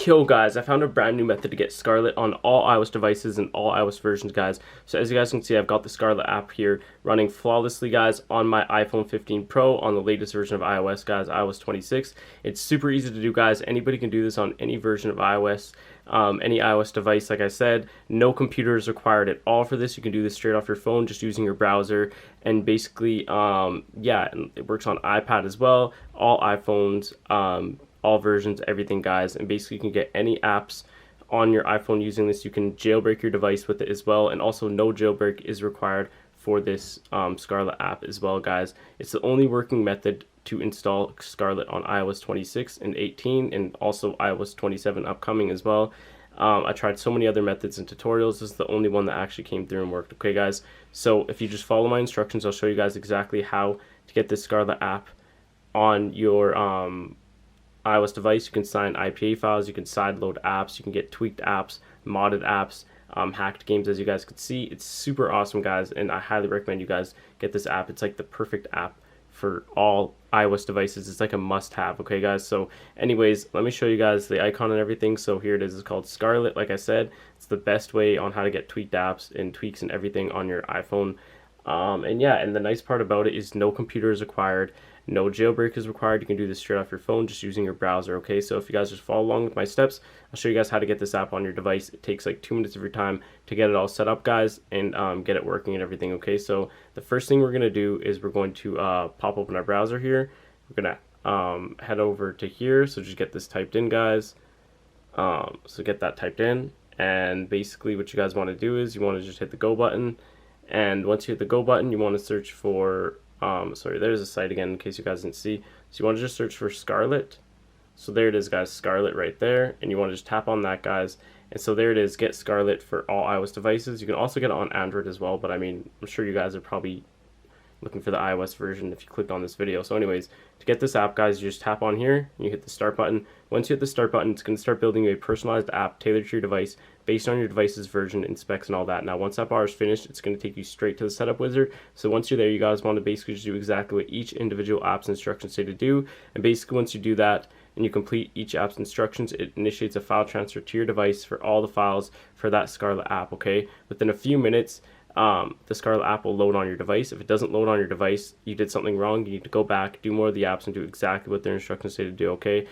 Yo guys, I found a brand new method to get Scarlet on all iOS devices and all iOS versions, guys. So as you guys can see, I've got the Scarlet app here running flawlessly, guys, on my iPhone 15 Pro on the latest version of iOS, guys, iOS 26. It's super easy to do, guys. Anybody can do this on any version of iOS, any iOS device. Like I said, no computer is required at all for this. You can do this straight off your phone, just using your browser. And basically, yeah, it works on iPad as well, all iPhones, all versions, everything, guys. And basically you can get any apps on your iPhone using this. You can jailbreak your device with it as well, and also no jailbreak is required for this Scarlet app as well, guys. It's the only working method to install Scarlet on iOS 26 and 18 and also iOS 27 upcoming as well. I tried so many other methods and tutorials. This is the only one that actually came through and worked. Okay, guys, so if you just follow my instructions, I'll show you guys exactly how to get this Scarlet app on your iOS device. You can sign IPA files, you can sideload apps, you can get tweaked apps, modded apps, hacked games, as you guys can see. It's super awesome, guys, and I highly recommend you guys get this app. It's like the perfect app for all iOS devices. It's like a must-have. Okay, guys, so anyways, let me show you guys the icon and everything. So here it is. It's called Scarlet. Like I said, it's the best way on how to get tweaked apps and tweaks and everything on your iPhone. And yeah, and the nice part about it is no computer is required, no jailbreak is required. You can do this straight off your phone just using your browser. Okay, so if you guys just follow along with my steps, I'll show you guys how to get this app on your device. It takes like 2 minutes of your time to get it all set up, guys, and get it working and everything. Okay, so the first thing we're gonna do is we're going to pop open our browser here. We're gonna head over to here, so just get this typed in, guys. So get that typed in, and basically what you guys want to do is you want to just hit the go button. And once you hit the go button, you want to search for, sorry, there's a site again in case you guys didn't see. So you want to just search for Scarlet. So there it is, guys, Scarlet right there. And you want to just tap on that, guys. And so there it is, get Scarlet for all iOS devices. You can also get it on Android as well, but I mean, I'm sure you guys are probably looking for the iOS version if you clicked on this video. So anyways, to get this app, guys, you just tap on here and you hit the start button. Once you hit the start button, it's going to start building a personalized app tailored to your device based on your device's version and specs and all that. Now once that bar is finished, it's going to take you straight to the setup wizard. So once you're there, you guys want to basically just do exactly what each individual app's instructions say to do. And basically once you do that and you complete each app's instructions, it initiates a file transfer to your device for all the files for that Scarlet app. Okay, within a few minutes, the Scarlet app will load on your device. If it doesn't load on your device, you did something wrong. You need to go back, do more of the apps, and do exactly what their instructions say to do. Okay,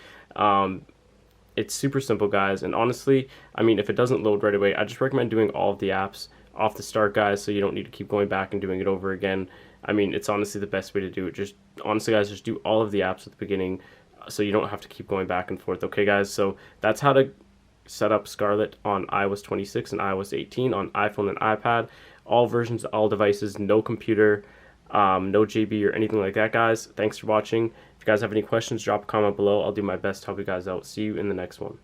it's super simple, guys, and honestly, I mean, if it doesn't load right away, I just recommend doing all of the apps off the start, guys, so you don't need to keep going back and doing it over again. I mean, it's honestly the best way to do it. Just honestly, guys, just do all of the apps at the beginning so you don't have to keep going back and forth. Okay, guys, so that's how to set up Scarlet on iOS 26 and iOS 18 on iPhone and iPad, all versions, all devices, no computer, no JB or anything like that, guys. Thanks for watching. If you guys have any questions, drop a comment below. I'll do my best to help you guys out. See you in the next one.